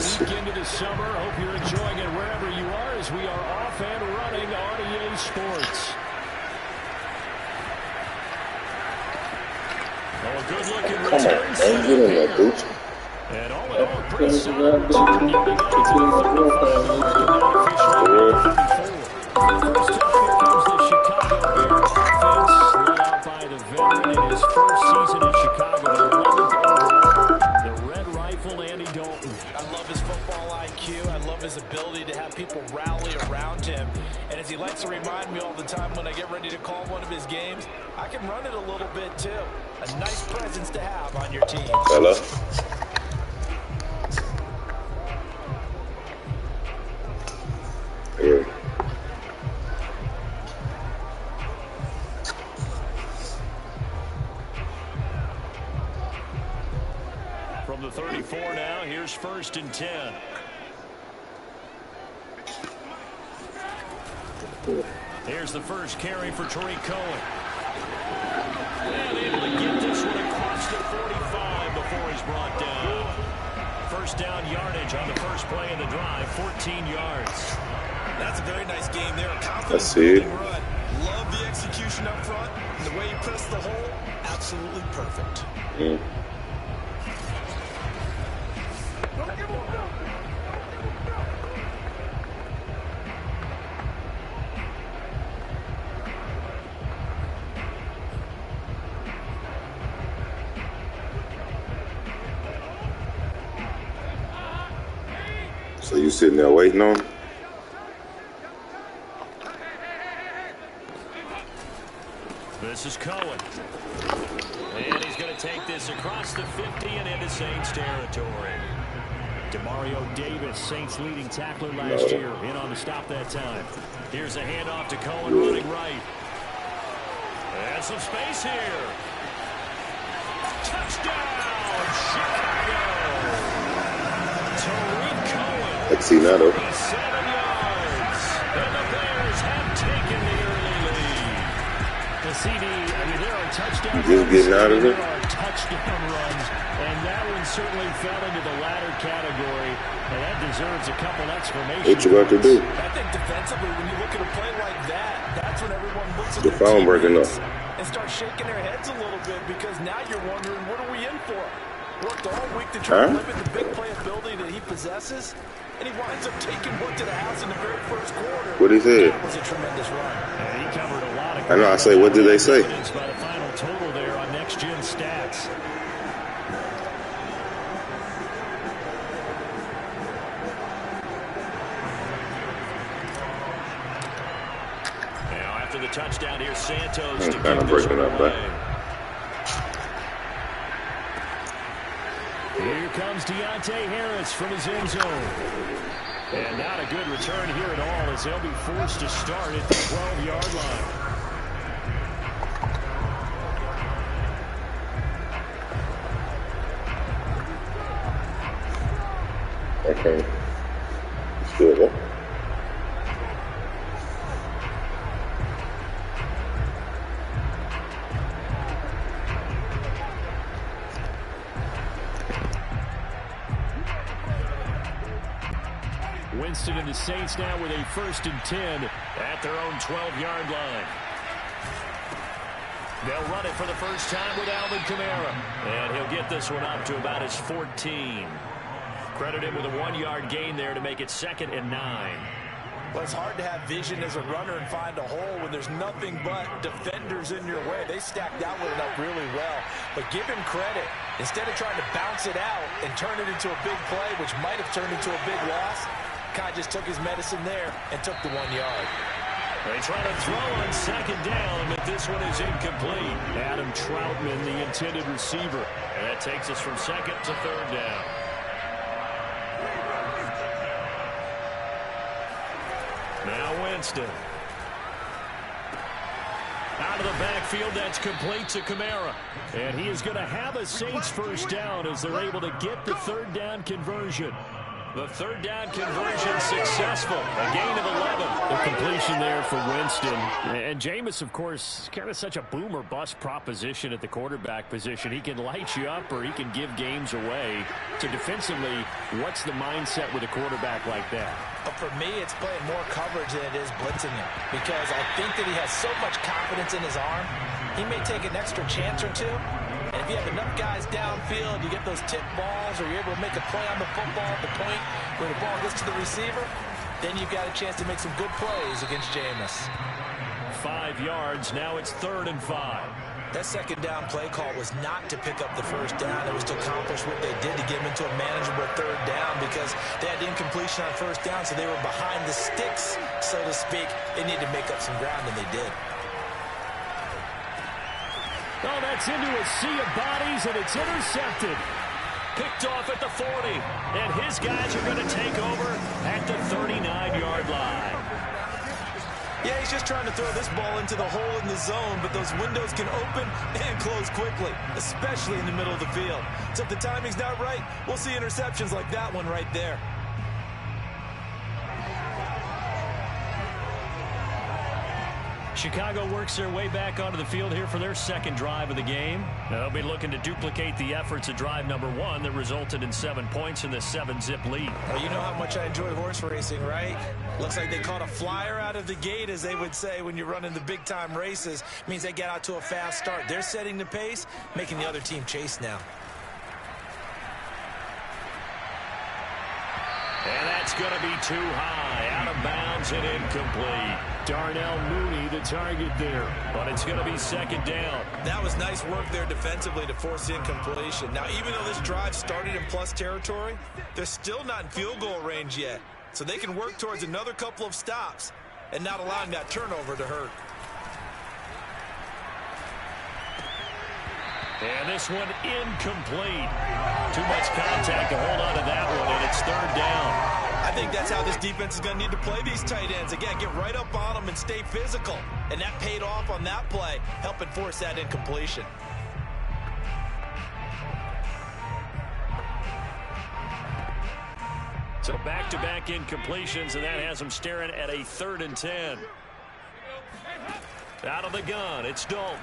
week into the summer. Hope you're enjoying it wherever you are as we are off and running on EA Sports. Oh, a good-looking return. Get in there, dude. And all in all, pretty solid return. You got to the 35 mark and now officially 34. First up, here comes the Chicago Bears offense, led out by the veteran in his first season in Chicago, 11th overall, the Red Rifle, Andy Dalton. I love his football IQ. I love his ability to have people rally around him. And as he likes to remind me all the time when I get ready to call one of his games, I can run it a little bit too. A nice presence to have on your team. Hello. Yeah. From the 34 now, here's 1st and 10. Here's the first carry for Tariq Cohen. And able to get this one across the 45 before he's brought down. First down yardage on the first play of the drive, 14 yards. That's a very nice game there. Let's see. Run. Love the execution up front. And the way he pressed the hole, absolutely perfect. So you sitting there waiting on him? This is Cohen. And he's going to take this across the 50 and into Saints territory. Demario Davis, Saints leading tackler last year, in on the stop that time. Here's a handoff to Cohen running right. And some space here. Touchdown, Chicago! Tariq Cohen. Let's see now, though. 7 yards. And the Bears have taken the early lead. The CD, I mean, there are touchdown runs. Just getting out of it. There are touchdown runs. And that one certainly fell into the latter category. And that deserves a couple explanations. What you about to do? I think defensively, when you look at a play like that, that's when everyone looks at The phone breaking up. and start shaking their heads a little bit, because now you're wondering, what are we in for? Worked all week to try to limit the big play ability that he possesses, and he winds up taking one to the house in the very first quarter. What he said? That was a tremendous run. And he covered a lot of I know. I say, what did they say? by the final total there on Next Gen Stats. Now after the touchdown, here's Santos to kind of breaking up, but here comes Deontay Harris from his end zone. And not a good return here at all, as they'll be forced to start at the 12-yard line. okay. Still there. Winston and the Saints now with a 1st and 10 at their own 12-yard line. They'll run it for the first time with Alvin Kamara. And he'll get this one up to about his 14. Credit him with a 1-yard gain there to make it 2nd and 9. Well, it's hard to have vision as a runner and find a hole when there's nothing but defenders in your way. They stacked that one up really well. But give him credit. Instead of trying to bounce it out and turn it into a big play, which might have turned into a big loss, Kai just took his medicine there and took the 1 yard. They try to throw on 2nd down, but this one is incomplete. Adam Troutman, the intended receiver. And that takes us from 2nd to 3rd down. Now Winston. Out of the backfield, that's complete to Kamara. And he is going to have a Saints first down as they're able to get the 3rd down conversion. The third down conversion successful. A gain of 11. The completion there for Winston. And Jameis, of course, is kind of such a boom or bust proposition at the quarterback position. He can light you up or he can give games away. So defensively, what's the mindset with a quarterback like that? But for me, it's playing more coverage than it is blitzing him. Because I think that he has so much confidence in his arm, he may take an extra chance or two. And if you have enough guys downfield, you get those tip balls, or you're able to make a play on the football at the point where the ball gets to the receiver, then you've got a chance to make some good plays against Jameis. 5 yards. Now it's 3rd and 5. That second down play call was not to pick up the first down. It was to accomplish what they did to get them into a manageable third down because they had incompletion on first down, so they were behind the sticks, so to speak. They needed to make up some ground, and they did. Oh, that's into a sea of bodies, and it's intercepted. Picked off at the 40, and his guys are going to take over at the 39-yard line. Yeah, he's just trying to throw this ball into the hole in the zone, but those windows can open and close quickly, especially in the middle of the field. So if the timing's not right, we'll see interceptions like that one right there. Chicago works their way back onto the field here for their second drive of the game. They'll be looking to duplicate the efforts of drive number 1 that resulted in 7 points in the 7-zip lead. Well, you know how much I enjoy horse racing, right? Looks like they caught a flyer out of the gate, as they would say when you're running the big-time races. Means they get out to a fast start. They're setting the pace, making the other team chase now. And that's going to be too high, out of bounds and incomplete. Darnell Mooney, the target there, but it's going to be 2nd down. That was nice work there defensively to force incompletion. Now, even though this drive started in plus territory, they're still not in field goal range yet. So they can work towards another couple of stops and not allowing that turnover to hurt. And this one incomplete. Too much contact to hold on to that one, and it's 3rd down. I think that's how this defense is going to need to play these tight ends. Again, get right up on them and stay physical. And that paid off on that play, helping force that incompletion. So back-to-back incompletions, and that has them staring at a 3rd and 10. Out of the gun, it's Dalton.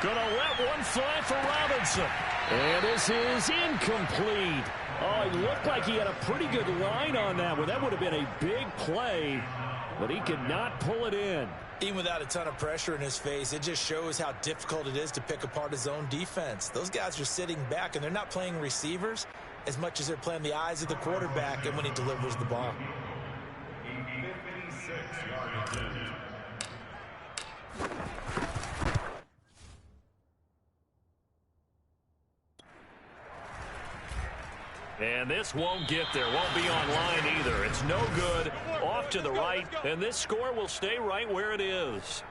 Gonna let one fly for Robinson. And this is incomplete. Oh, he looked like he had a pretty good line on that one. That would have been a big play, but he could not pull it in. Even without a ton of pressure in his face, it just shows how difficult it is to pick apart his own defense. Those guys are sitting back, and they're not playing receivers as much as they're playing the eyes of the quarterback and when he delivers the ball. And this won't get there, won't be online either. It's no good, off to the right, and this score will stay right where it is.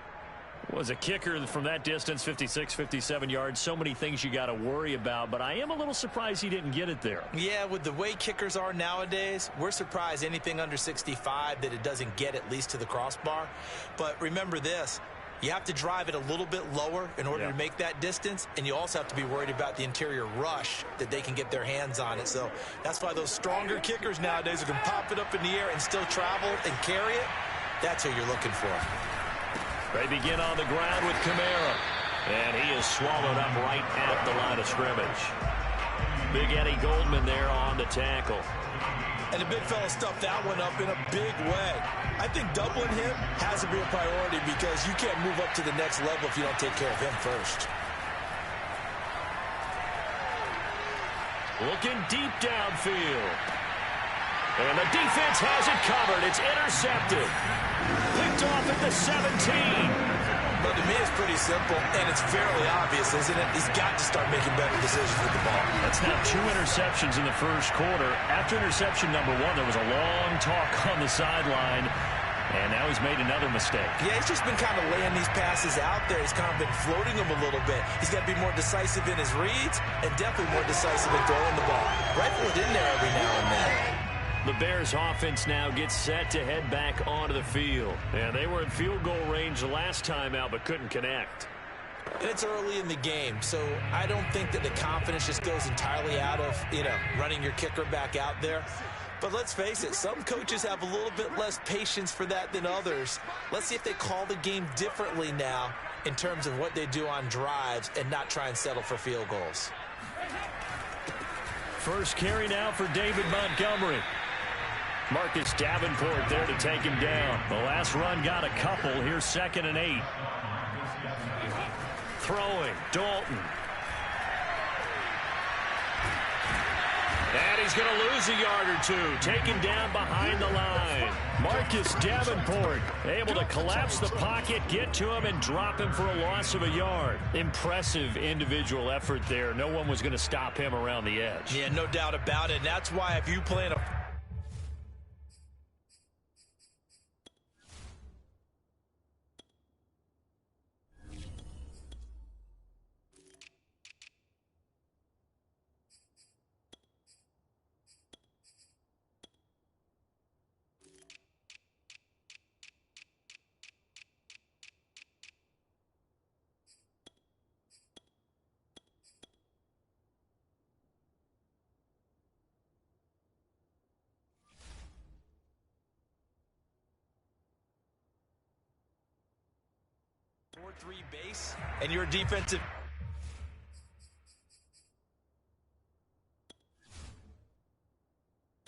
Was a kicker from that distance, 56, 57 yards. So many things you got to worry about, but I am a little surprised he didn't get it there. Yeah, with the way kickers are nowadays, we're surprised anything under 65 that it doesn't get at least to the crossbar. But remember this. You have to drive it a little bit lower in order to make that distance, and you also have to be worried about the interior rush that they can get their hands on it. So that's why those stronger kickers nowadays who can pop it up in the air and still travel and carry it, that's who you're looking for. They begin on the ground with Kamara, and he is swallowed up right at the line of scrimmage. Big Eddie Goldman there on the tackle. And the big fella stuffed that one up in a big way. I think doubling him has to be a priority because you can't move up to the next level if you don't take care of him first. Looking deep downfield. And the defense has it covered. It's intercepted. Picked off at the 17. But to me, it's pretty simple, and it's fairly obvious, isn't it? He's got to start making better decisions with the ball. That's now 2 interceptions in the first quarter. After interception number 1, there was a long talk on the sideline, and now he's made another mistake. Yeah, he's just been kind of laying these passes out there. He's kind of been floating them a little bit. He's got to be more decisive in his reads and definitely more decisive in throwing the ball. Rifle it in there every now and then. The Bears offense now gets set to head back onto the field. And they were in field goal range the last time out but couldn't connect. And it's early in the game, so I don't think that the confidence just goes entirely out of, running your kicker back out there. But let's face it, some coaches have a little bit less patience for that than others. Let's see if they call the game differently now in terms of what they do on drives and not try and settle for field goals. First carry now for David Montgomery. Marcus Davenport there to take him down. The last run got a couple. Here's 2nd and 8. Throwing, Dalton. And he's going to lose a yard or two. Taken down behind the line. Marcus Davenport able to collapse the pocket, get to him, and drop him for a loss of a yard. Impressive individual effort there. No one was going to stop him around the edge. Yeah, no doubt about it. And that's why if you play in a... base and your defensive